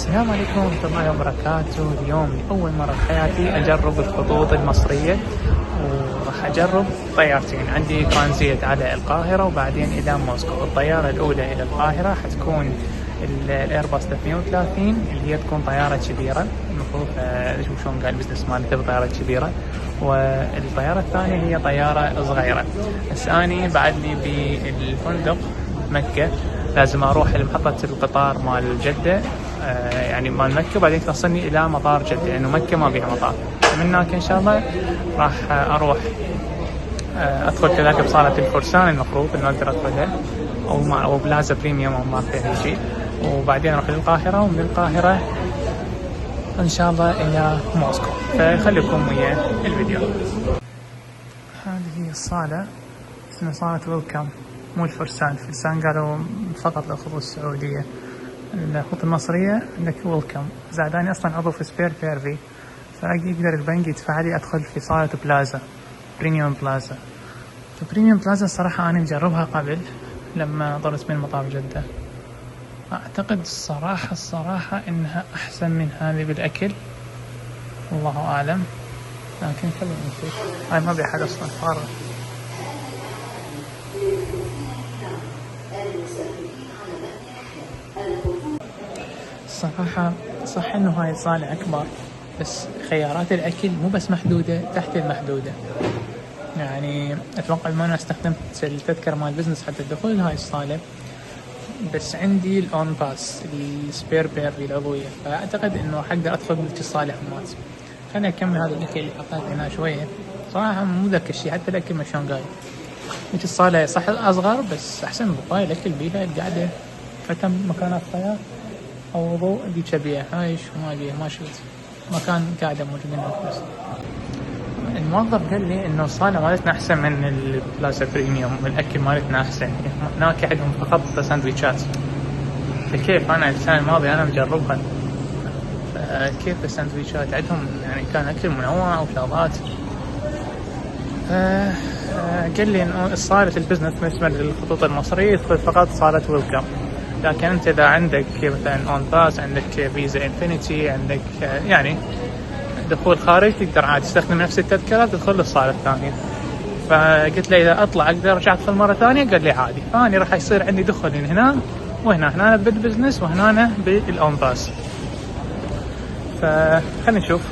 السلام عليكم ورحمة الله وبركاته. اليوم لأول مرة في حياتي أجرب الخطوط المصرية، وراح أجرب طيارتين. عندي ترانزيت على القاهرة وبعدين إلى موسكو. الطيارة الأولى إلى القاهرة حتكون الإيرباص 330 اللي هي تكون طيارة كبيرة، المفروض شوف شلون قال البزنس مالي تبي طيارة كبيرة، والطيارة الثانية هي طيارة صغيرة. بس أني بعد لي بالفندق مكة لازم أروح لمحطة القطار مال جدة، يعني مال مكة، وبعدين توصلني إلى مطار جدة لأنه مكة ما بيها مطار. من هناك إن شاء الله راح أروح أدخل كذاك بصالة الفرسان، المفروض إنه أقدر أدخلها، أو بلازا بريميوم أو ما فيها شيء، وبعدين أروح للقاهرة، ومن القاهرة إن شاء الله إلى موسكو. فخليكم ويا الفيديو. هذه هي الصالة، اسمها صالة ويلكم، مو الفرسان. الفرسان قالوا فقط للخطوط السعودية، الخطوط المصرية عندك ويلكم. زاداني أصلا عضو في سبير بيرفي، فيقدر البنك يدفع لي أدخل في صالة بلازا، بريميوم بلازا. بريميوم بلازا الصراحة أنا مجربها قبل لما طرت من مطار جدة. أعتقد الصراحة إنها أحسن من هذه بالأكل، الله أعلم، لكن خلينا نشوف. هاي ما بيحد أصلا فارغ. الصراحة صح إنه هاي الصالة أكبر، بس خيارات الأكل مو بس محدودة، تحت المحدودة. يعني أتوقع ما أنا استخدمت التذكرة مال البزنس حتى الدخول لهاي الصالة، بس عندي الأون باس السبير بيرفي العضوية، فأعتقد إنه حقدر أدخل بذيك الصالة همات. خليني أكمل هذا الأكل اللي حطيت هنا شوية. صراحة مو ذاك الشيء، حتى الأكل ما شلون قايل. ذيك الصالة صح أصغر بس أحسن بقايا الأكل بيها، القعدة فتم مكانات خيار أو وضوء ديك بيها، هاي شو ما بيها ما شفت مكان قاعدة موجودين هناك. بس الموظف قال لي إنه الصالة مالتنا أحسن من البلازا بريميوم، والأكل مالتنا أحسن. هناك عندهم فقط ساندويتشات، فكيف أنا السنة الماضية أنا مجربها، كيف الساندويتشات عندهم يعني كان أكل منوع وشغلات. قال لي إنه الصالة البزنس بالنسبة للخطوط المصرية يدخل فقط صالة ويلكم، لكن أنت إذا عندك مثلا أون باس، عندك فيزا انفينيتي، عندك يعني دخول خارج، تقدر عادي تستخدم نفس التذكرة تدخل للصالة الثانية. فقلت له إذا أطلع أقدر أرجع أدخل مرة ثانية؟ قال لي عادي. فأني راح يصير عندي دخل من هنا وهنا، هنا بالبزنس وهنا بالأون باس. فخلنا نشوف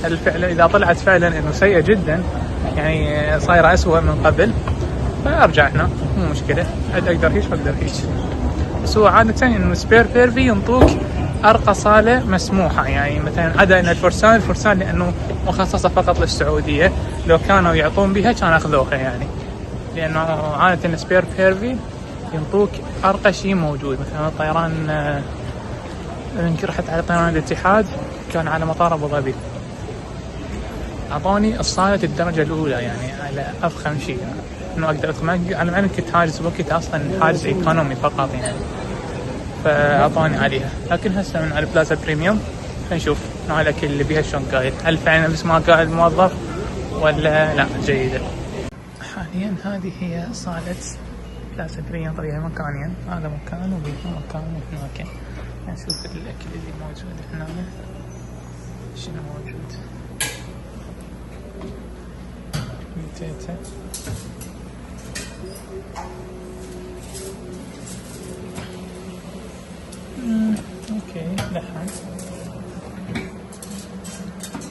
هل فعلا إذا طلعت فعلا إنه سيئة جدا، يعني صايرة أسوأ من قبل، فأرجع هنا مو مشكلة، أقدر هيش وأقدر هيش. بس هو عادة إنه سبير بيرفي ينطوك أرقى صالة مسموحة، يعني مثلا عدا إن الفرسان لأنه مخصصة فقط للسعودية، لو كانوا يعطون بها كان أخذوها، يعني لأنه عادة سبير بيرفي ينطوك أرقى شيء موجود. مثلا الطيران يمكن رحت على طيران الاتحاد كان على مطار أبو ظبي، أعطوني الصالة الدرجة الأولى، يعني على أفخم شيء، يعني إنه أقدر أدخل. على ما كنت حاجز وقت أصلا حاجز إيكونومي فقط يعني، فأعطوني عليها. لكن هسه من على بلازا بريميوم نشوف نوع الأكل اللي بيها شلون قايل، هل فعلا بس ما قال الموظف ولا لا جيدة. حاليا هذه هي صالة بلازا بريميوم، طبيعي مكانين، هذا مكان وبيها مكان وهناك. نشوف الأكل اللي موجود هنا شنو موجود. ميتيتا اوكي، لحم،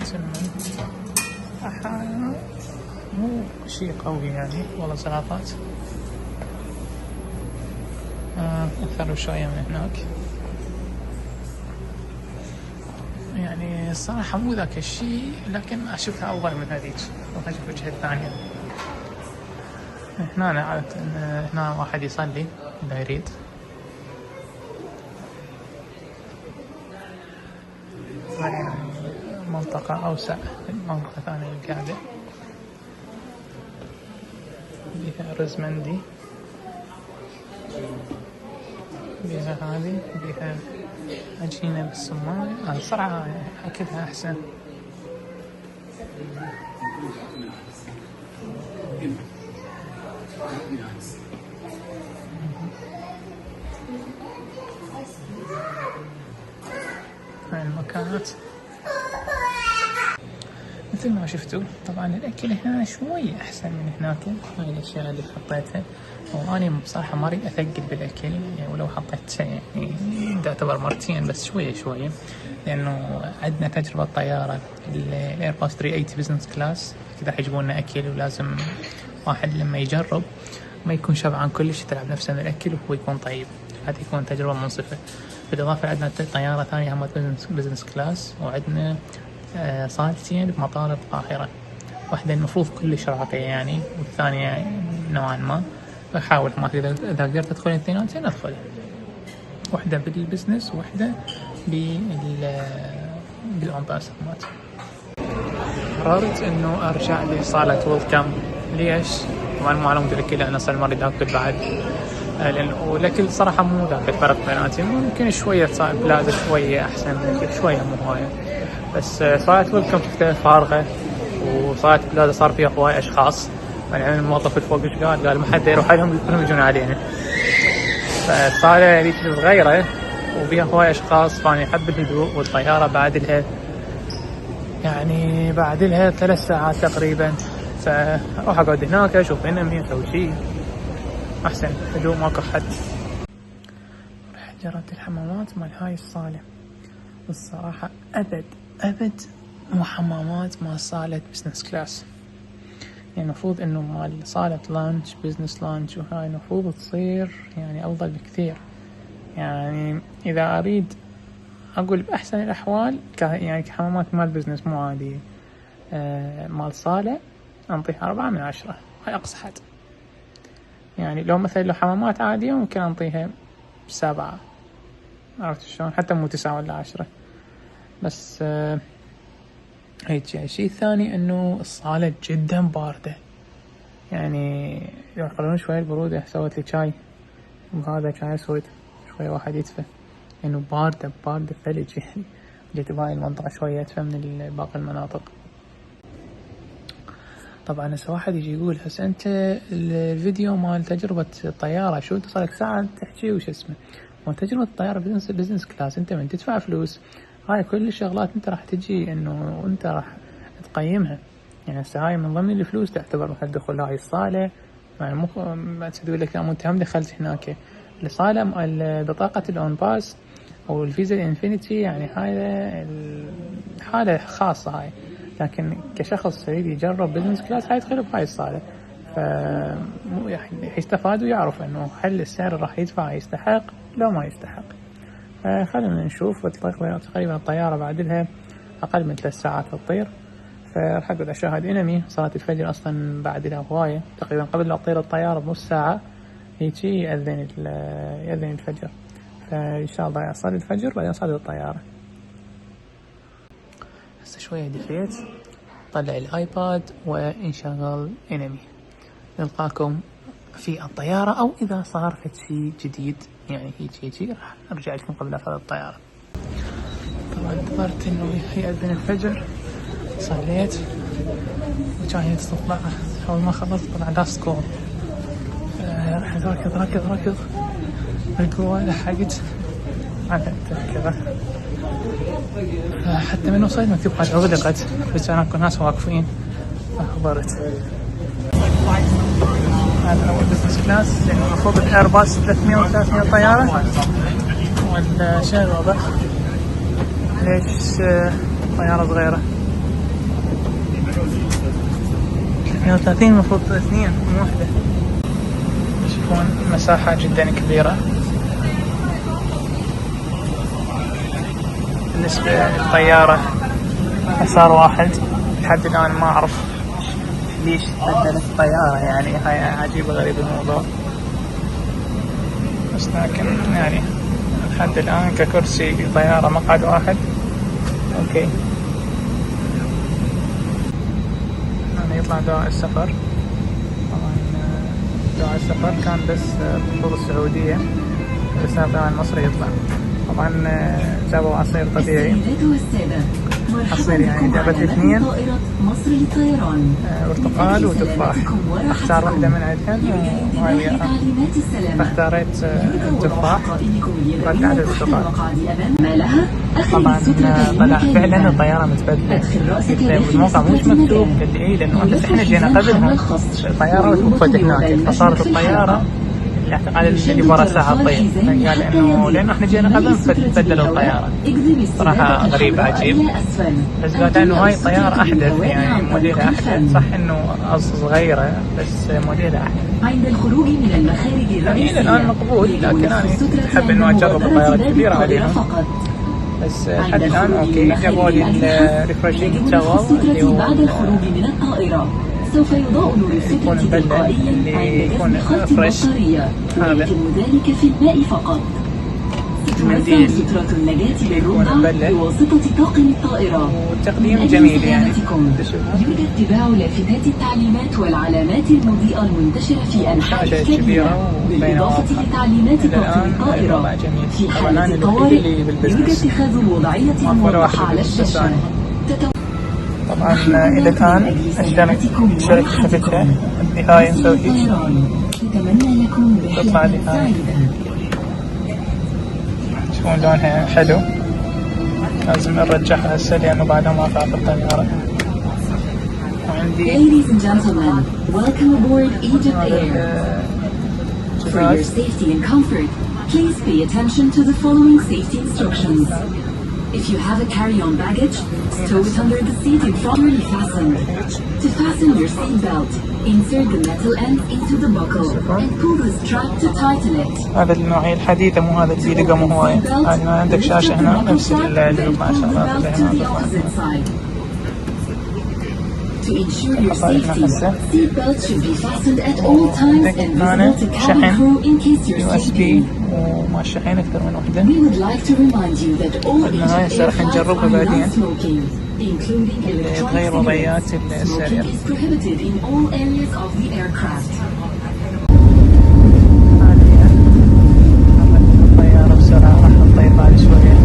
سمن، مو شيء قوي يعني، والله سلطات اكثر شوية من هناك. يعني الصراحة مو ذاك الشيء، لكن أشوفها أفضل من هذيك. راح أشوف الوجهة الثانية. هنا أنا عادة هنا واحد يصلي إذا يريد. منطقة أوسع، منطقة ثانية القاعدة بيها رز مندي، بيها هذه، بيها عجينة بالسمان. صراحة أكلها أحسن. هاي المكانات مثل ما شفتوا. طبعا الأكل هنا شوي أحسن من هناك. هاي الأشياء اللي حطيتها، وأنا بصراحة ما أريد أثقل بالأكل يعني، ولو حطيت يعني تعتبر مرتين بس شوية شوية، لأنه عندنا تجربة طيارة الإيرباص 380 بزنس كلاس، كذا يجيبوننا أكل ولازم واحد لما يجرب ما يكون شبعان كلش يتعب نفسه من الأكل وهو يكون طيب، هذه يكون تجربة منصفة. بالإضافة عندنا طيارة ثانية هم بزنس كلاس، وعندنا صالتين بمطار القاهرة، واحدة المفروض كلش راقية يعني، والثانية نوعا ما بحاول ما إذا قدرت أدخل الاثنيناتين أدخل، واحدة بالبزنس وواحدة بالأون باس مات. قررت إنه أرجع لصالة ويلكم. ليش؟ طبعا ما على مود الأكل، أنا صار ما أريد أكل بعد، لأنه الأكل صراحة مو ذاك الفرق بيناتهم، ممكن شوية بلازا شوية أحسن من الأكل شوية مو هواية، بس صارت ويلكم شفتها فارغة، وصارت بلازا صار فيها هواي أشخاص، يعني الموظف اللي فوق ايش قال ما حد يروح لهم كلهم يجون علينا، فالصالة هذيك صغيرة وبيها هواي أشخاص، فأنا أحب الهدوء. والطيارة بعد لها يعني بعد لها 3 ساعات تقريبا، فأروح أقعد هناك أشوف أنمي أسوي شيء أحسن، هدوء ماكو حد. رح جربت الحمامات مال هاي الصالة، والصراحة أبد مو حمامات مال صالة بزنس كلاس، يعني المفروض إنه مال صالة لانش بزنس لانش وهاي المفروض تصير يعني أفضل بكثير. يعني إذا أريد أقول بأحسن الأحوال يعني كحمامات مال بزنس مو عادية، مال صالة أنطيها 4 من 10، هاي أقصى حد. يعني لو مثلا لو حمامات عادية ممكن أنطيها 7، عرفت شلون، حتى مو 9 ولا 10 بس. هيك يعني. الشيء الثاني إنه الصالة جدا باردة، يعني يقللون شوية البرودة. سويت لي شاي، وهذا شاي أسود شوية واحد يدفى، إنه باردة ثلج يعني. جيت بهاي المنطقة شوية أدفى من باقي المناطق. طبعا هسه واحد يجي يقول هسه أنت الفيديو مال تجربة الطيارة شو أنت صارك ساعة تحكي وش اسمه، وتجربة الطيارة بزنس كلاس أنت من تدفع فلوس، هاي كل الشغلات أنت راح تجي إنه أنت راح تقيمها. يعني هسه هاي من ضمن الفلوس تعتبر مثل دخول هاي الصالة، يعني مو ما تقول لك لا أنت هم دخلت هناك الصالة بطاقة الأون باس أو الفيزا الانفينيتي، يعني هاي الحالة خاصة هاي، لكن كشخص يريد يجرب بزنس كلاس هاي يدخل بهاي الصالة، يستفاد ويعرف إنه هل السعر راح يدفع يستحق لو ما يستحق. خلينا نشوف. تقريبا الطيارة بعد لها أقل من 3 ساعات تطير، فراح أقعد أشاهد أنمي. صلاة الفجر أصلا بعد لها هواية، تقريبا قبل لا تطير الطيارة بنص ساعة هيجي يأذن الفجر، فإن شاء الله أصلي الفجر بعدين أصلي الطيارة. هسه شوية دفيت، طلع الآيباد ونشغل أنمي. نلقاكم في الطيارة، أو إذا صار في شيء جديد يعني هيجي راح أرجع لكم قبل أخذ الطيارة. طبعا انتظرت إنه يأذن الفجر، صليت وكانت تطلع. أول ما خلصت طلع لاست كول، رحت ركض بالقوة لحقت على التذكرة، حتى من وصلت مكتوب قد أغلقت، بس أنا كنت ناس واقفين فحضرت. هذا أول بزنس كلاس، لأنه المفروض الإيرباص 330 طيارة، والشيء الوضع ليش طيارة صغيرة 330 المفروض 2 مو واحدة. تشوفون مساحة جدا كبيرة. بالنسبة للطيارة مسار واحد، لحد الآن ما أعرف ليش بدلت الطيارة، يعني هاي عجيبة غريب الموضوع، بس لكن يعني لحد الآن ككرسي طيارة مقعد واحد أوكي. أنا يطلع دعاء السفر. طبعا دعاء السفر كان بس بخطوط السعودية، بس طبعا مصر يطلع. طبعا جابوا عصير طبيعي حصير يعني جابت لي اثنين برتقال وتفاح. اختار واحدة من عندهن وهاي وياها، فاختاريت التفاح ورد على البرتقال. طبعا طلع فعلا الطيارة متبدلة، الموقع مش مكتوب. قلت لي ايه لانه احنا جينا قبلهم الطيارة وقفت هناك، فصارت الطيارة الاعتقاد اللي ورا ساعة تطير. قال انه لانه احنا جينا قبل فتبدلوا الطيارة. صراحة غريب عجيب، بس قالت انه هاي الطيارة احدث يعني موديلها احدث، صح انه صغيرة بس موديلها احدث. عند الخروج من المخارج الرئيسية الان مقبول، لكن انا احب انه اجرب الطيارة الكبيرة عليهم. بس لحد الان اوكي. جابوا لي الريفرشنج تاور اللي هو بعد الخروج من الطائرة سوف يضاء نور السترة تلقائيا عند جذب خط البطارية، ويتم ذلك في الماء فقط. ستوزع سترة النجاة للرضع بواسطة طاقم الطائرة. والتقديم جميل يعني. يوجد اتباع لافتات التعليمات والعلامات المضيئة المنتشرة في أنحاء الكابينة، بالإضافة لتعليمات طاقم الطائرة. في حالة الطوارئ يوجد اتخاذ الوضعية الموضحة على الشاشة. طبعا إلى الآن أسلمت شركة خفتها النهاية نسوي تطلع لها شوفون لونها حلو. لازم نرجعها هسه لأنه بعدها ما طلعت الطيارة. وعندي Ladies and gentlemen, welcome aboard Egypt Air. For your safety and comfort, please pay attention to the following safety instructions. If you have a carry-on baggage, stow it under the seat in front, firmly fastened. To fasten your seat belt, insert the metal end into the buckle and pull the strap to tighten it. هذا النوعية الحديثة، مو هذا اللي رقم هواية. هذا ما عندك شاشة هنا نفس اللي ما شاء الله. To ensure your safety, seat belts should be fastened at all times and visible to cabin crew in case you're sleeping. وما الشحن أكثر من وحدة. We would like to remind you that all Egypt aircraft are non-smoking, including electronic cigarettes. Smoking is prohibited in all areas of the aircraft. الطيارة بسرعة راح تطير بعد شوية.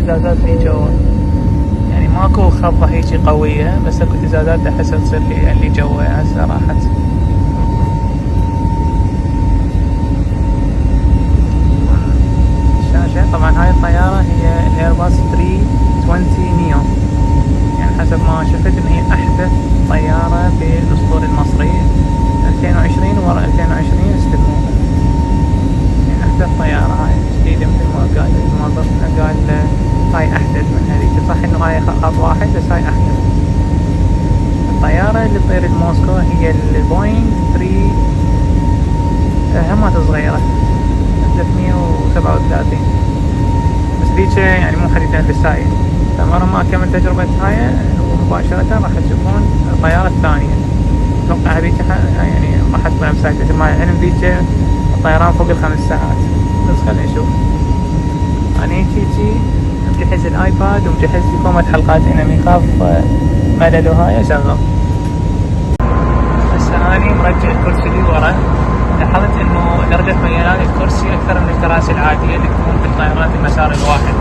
ازازات في جوا يعني ماكو خبطة هيجي قوية، بس اكو ازازات احس تصير لي اللي جوا هسه راحت. الشاشة طبعا هاي الطيارة هي الايرباص 320 نيو، يعني حسب ما شفت ان هي احدث طيارة بالاسطول المصري 2020 وورا 2020 استلموها. يعني احدث طيارة هاي جديدة مثل ما قال الموظف، قال هاي احدث من هذيك. صح انه هاي خط واحد بس هاي احدث. الطيارة اللي تطير لموسكو هي البوينغ 3 همات صغيرة 337، بس ذيك يعني مو حديثة بالسايق. فمرة ما اكمل تجربة هاي مباشرة راح تشوفون الطيارة الثانية. اتوقع هذيك يعني راح تطلع بسايق مثل ما العلم ذيك الطيران فوق ال5 ساعات. بس خلينا نشوف. أنا هيجي مجهز الآيباد ومجهز لكم الحلقات إن من خاف ملل وهاي أشغل. هسه أنا مرجع الكرسي اللي ورا. لاحظت إنه درجة ميلان الكرسي أكثر من الكراسي العادية اللي تكون في الطيارات المسار الواحد.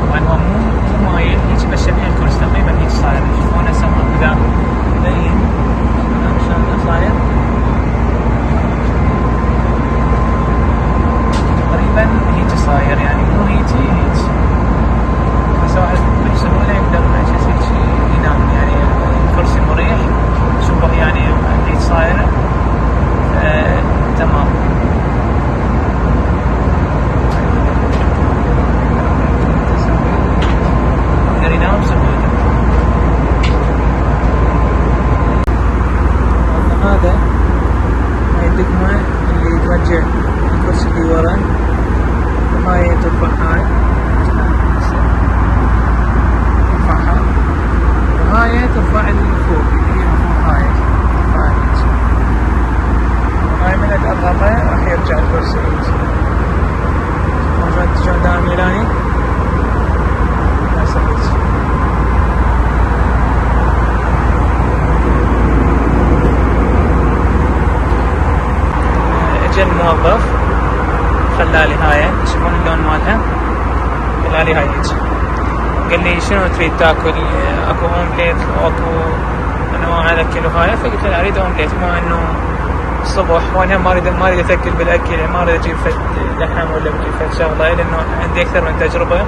طبعا هو مو مايل هيك بس شبه الكرسي تقريبا هيك صاير. تشوفون هسه قدام مبين شلون صاير. تقريبا هيك صاير يعني مو هيك. بس واحد بسهولة يقدر يسوي شيء ينام يعني. الكرسي مريح شوفه يعني هيك صاير تمام. يقدر ينام بسهولة. الموظف خلالي هاي، تشوفون اللون مالها، خلالي هاي هيك، قال لي شنو تريد تاكل؟ اكو اومليت واكو انواع الاكل وهاي، فقلت له اريد اومليت، بما انه الصبح وانا ما اريد افكر بالاكل، يعني ما اريد اجيب فد لحم ولا بجيب فد شغله، لانه عندي اكثر من تجربه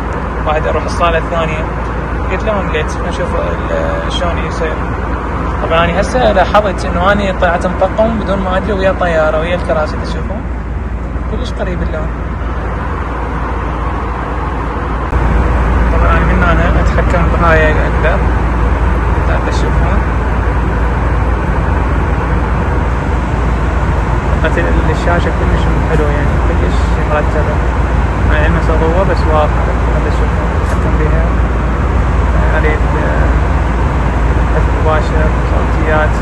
بعد اروح الصاله الثانيه. قلت له اومليت نشوف شلون يصير. طبعا انا هسه لاحظت انه انا طلعت مطقم بدون ما ادري ويا طياره ويا الكراسي، تشوفون كلش قريب اللون. طبعا من هنا اتحكم بهاي اقدر تشوفون الشاشة كلش حلو، يعني كلش مرتبة، مع انه ضوء بس واضحة. هذا تشوفون اتحكم بها، اريد بث مباشر صوتيات،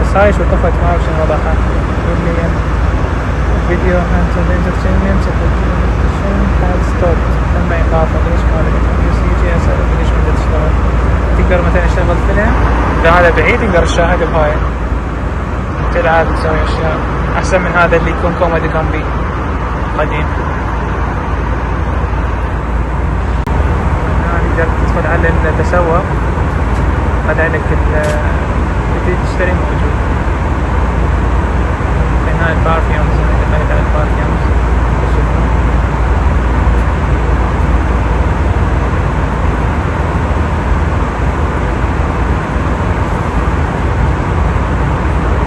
بس هاي شو طفت ما اعرف شنو وضعها. يقول لي فيديو انت الانترتينمنت has stopped، تم ايقافه. ليش قال يجي اسأله ليش ما تشتغل؟ تقدر مثلا اشغل فيلم، اذا هذا بعيد تقدر تشاهد بهاي، تلعب تسوي اشياء احسن من هذا اللي يكون كوميدي كومبي قديم. تقدر تدخل على التسوق، هذا عندك اللي تشتري موجود. هنا البارفيومز، دخلت على البارفيومز تشوفون.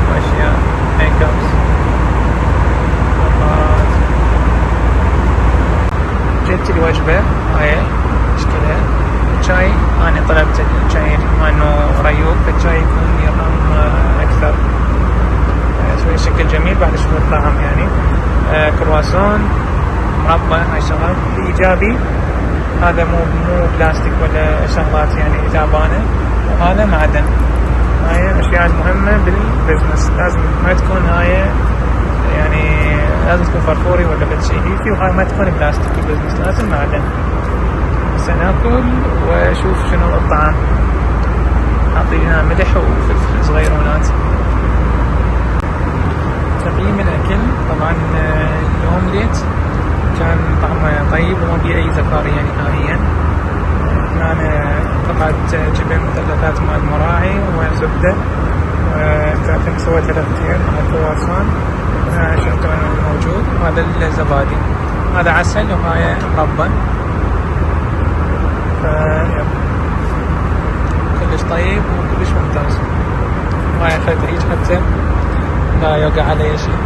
واشياء ميك ابس، نظارات. جبت لي وجبة هاي مشكلة الشاي، انا طلبت الشاي بما انه ريوق، فالشاي يكون يرام اكثر، شوي شكل جميل بعد شوي الطعم يعني. كرواسون مربى، هاي شغلات ايجابي. هذا مو بلاستيك ولا شغلات يعني تعبانه، وهذا معدن. هاي اشياء مهمه بالبزنس، لازم ما تكون هاي يعني لازم تكون فرفوري ولا بشي هيك، وهاي ما تكون بلاستيك. البزنس لازم معدن. هسه ناكل واشوف شنو الطعم. حاطين لنا ملح وفلفل صغيرونات. تقييم الاكل طبعا الاومليت كان طعمه طيب وما بيه اي زفارية نهائيا. انا قطعت جبن مثلثات مال مراعي وزبدة، وكانت سويت له اختيار مع الكرواسون، شفته انه موجود. وهذا الزبادي، هذا عسل وهاي مربى. كلش طيب وكلش ممتاز. ما اخذت هيك حتى لا يوقع علي شيء.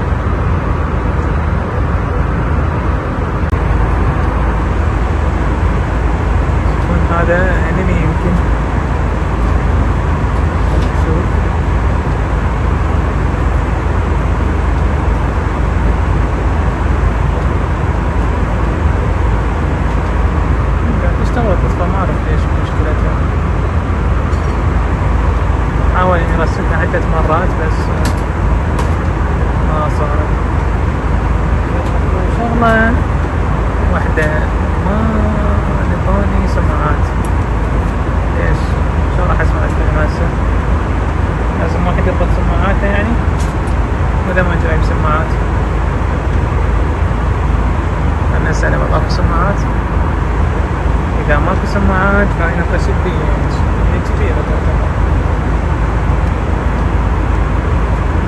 هذا انمي يمكن شوف اشتغلت بس ما اعرف ليش مشكلتها. حاول اني ارسلها عدة مرات بس ما صارت. شغلة واحدة ما نطوني سماعات. ليش؟ شو راح اسمع الفيلم هسه؟ لازم واحد يربط سماعاته يعني؟ واذا ما جايب سماعات انا اسأله ماكو سماعات؟ اذا ماكو سماعات فانا اتصل بي كبيرة تعتبر.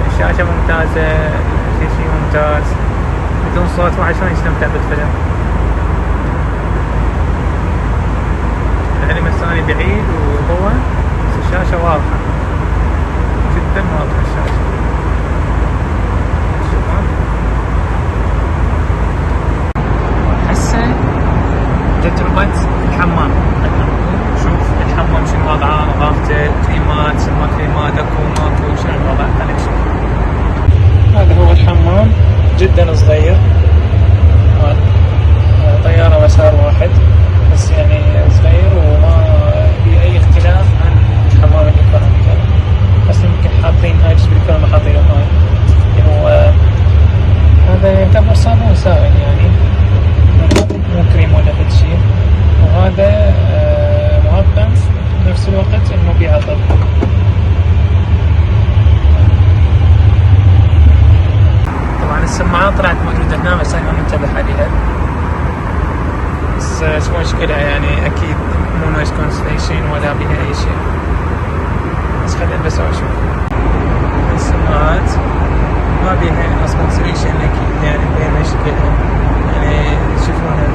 الشاشة ممتازة، الشيء ممتاز، بدون صوت واحد شلون يستمتع بالفيلم. العلم الثاني بعيد وهو بس الشاشة واضحة جدا، واضحة الشاشة. شوفون هسه تجربة الحمام. شوف الحمام شنو وضعه، نظافته، كريمات ما كريمات، اكو ماكو، شنو الوضع. خليك نشوف. هذا هو الحمام، جدا صغير، طيارة مسار واحد بس، يعني صغير وما في اي اختلاف عن الحمام اللي كان. بس يمكن حاطين هاي بالكل ما حاطين هاي اللي هو هذا يعتبر صابون سائل يعني، مو كريم ولا فد شيء. وهذا معقم بنفس الوقت انه بيعطر. طبعا السماعات طلعت شيء، بس خليني البسها واشوف. السماعات ما بيها اصلا تسوي شيء اكيد، يعني بيها مشكلة، يعني تشوفونها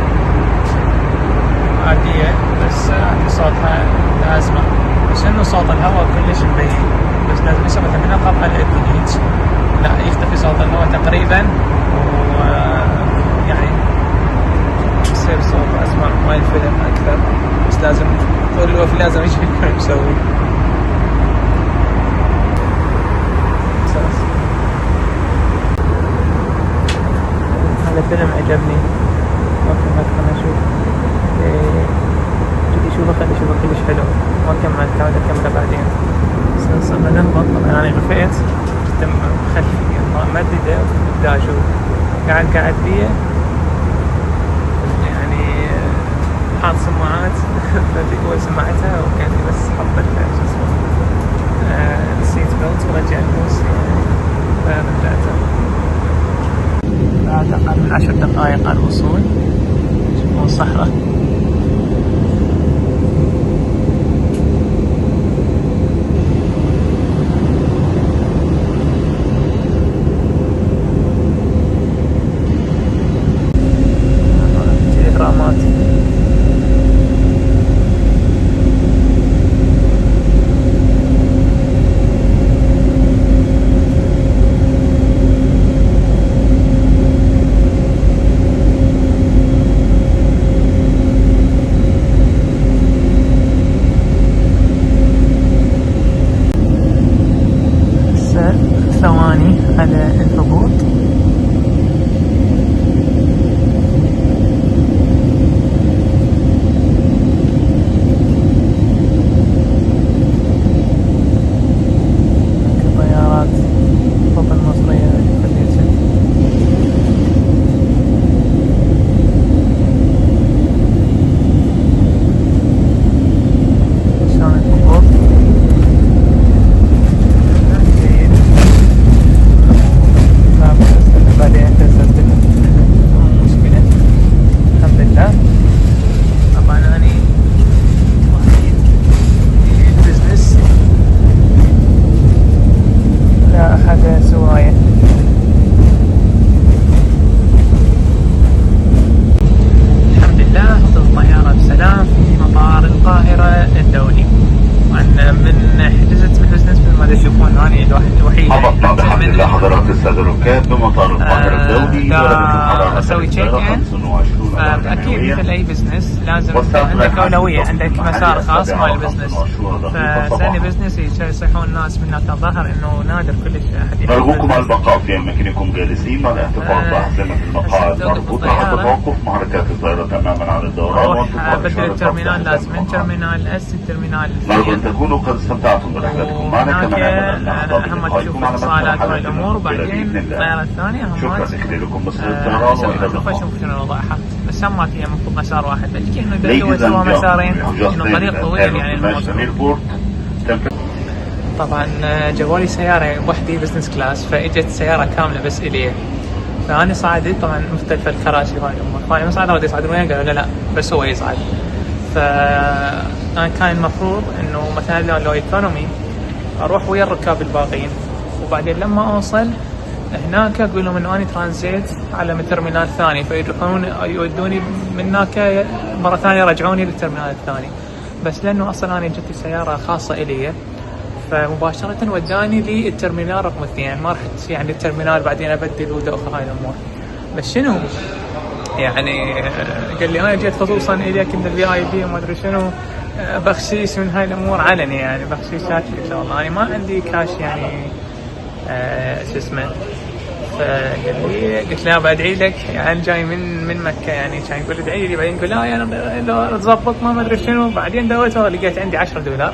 عادية بس صوتها لازمة، بس انه صوت الهواء كلش مبين، بس لازم يسوي مثلا من اقرب على الجديد لا يختفي صوت الهواء تقريبا، ويعني يصير صوت اسمع مال الفيلم اكثر، بس لازم طول الوقت لازم ايش يكون مسوي. هذا الفيلم عجبني، ممكن خلنا نشوف جدي شوفه، خلي اشوفه كلش حلو، ما كملت كامل اكمله بعدين. بس صرنا نهبط، طبعا انا رفعت تم خلفي مدده وبدا اشوف قاعد بيه، يعني حاط سماعات فاللي سماعتها وكان بس حط شو اسمه السيت بيلت ورجع الكرسي فرجعته. بعد أقل من 10 دقائق على الوصول، شوفوا الصحراء. تلغرامات ثواني على الهبوط. طيارات فوق المصرية خليتها شلون الهبوط بعدين اعتزلت مشكلة. الحمد لله. طبعا اني وحيد في البزنس، لا احد سوايا. الحمد لله وصلت الطيارة بسلام في مطار القاهرة الدولي، وانا من حجزت بالبزنس مثل ما تشوفون اني الوحيد هبطنا بحمد الله حضرات السادة الركاب بمطار القاهرة الدولي. اسوي تشيك ان، فاكيد مثل اي بزنس لازم عندك اولويه، عندك مسار خاص مال البزنس. فثاني بزنس يصيحون الناس من هناك الظهر انه نادر كلش احد. نرجوكم على البقاء في اماكنكم جالسين مع الاحتفاظ باحزمة المقاعد مربوطة حتى توقف محركات الطائرة تماما عن الدوران. بدل الترمينال لازم من ترمينال اس الترمينال. نرجو ان تكونوا قد استمتعتم برحلتكم معنا، كما اهم تشوف الاتصالات والامور، وبعدين الطياره الثانيه شكرا لكم مصر الطيران والى اللقاء. شوف شنو الوضع، بس ما فيها المفروض مسار واحد، بلكي انه سوى مسارين، انه طريق طويل يعني. طبعا جوالي سياره وحدي بزنس كلاس، فاجت سياره كامله بس الي، فانا صعدت طبعا مختلفه الكراسي وهاي الامور، فانا مصعد ودي يصعدون وياه، قالوا لا بس هو يصعد. فانا كان المفروض انه مثلا لو ايكونومي اروح ويا الركاب الباقيين، وبعدين لما اوصل هناك اقول لهم انه اني ترانزيت على ترمينال ثاني، فيروحون يودوني من هناك مره ثانيه يرجعوني للترمينال الثاني. بس لانه اصلا انا جتني سياره خاصه الي، فمباشره وداني للترمينال رقم 2، يعني ما رحت يعني الترمينال بعدين ابدل ودوخه هاي الامور. بس شنو يعني قال لي انا جيت خصوصا اليك من الفي اي بي وما ادري شنو، بخشيش من هاي الامور علني، يعني بخشيشات ان شاء الله. انا ما عندي كاش يعني شو اسمه. فقال لي، قلت له بدعي لك، يعني جاي من مكه، يعني كان يقول ادعي لي، بعدين يقول لا يعني لو تظبطنا ما ادري شنو. بعدين دويته لقيت عندي $10،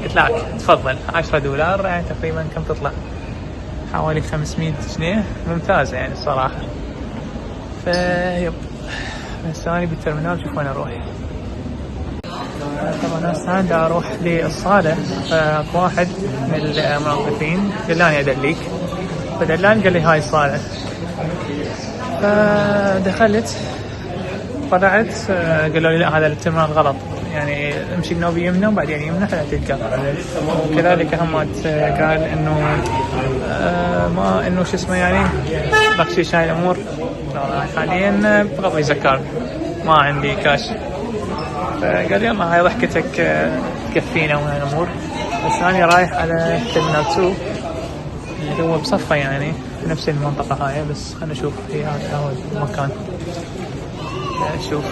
قلت له تفضل $10 يعني تقريبا كم تطلع؟ حوالي 500 جنيه، ممتازه يعني الصراحه. فيب بس أنا بالترمينال شوف وين أروح. طبعا هسه دا أروح للصالة، فواحد من الموظفين دلاني أدليك، فدلاني قال لي هاي الصالة، فدخلت طلعت قالوا لي لا هذا الترمينال غلط. يعني امشي النوبي يمنى وبعدين يمنى حتى تلقى. وكذلك همات قال انه ما انه شو اسمه يعني بخشيش هاي الامور حاليا بغض زكار ما عندي كاش. فقال يلا هاي ضحكتك تكفينا وهاي الامور. بس انا رايح على ترمينال 2 اللي هو بصفة يعني في نفس المنطقة هاي. بس خلنا نشوف في هذا المكان. نشوف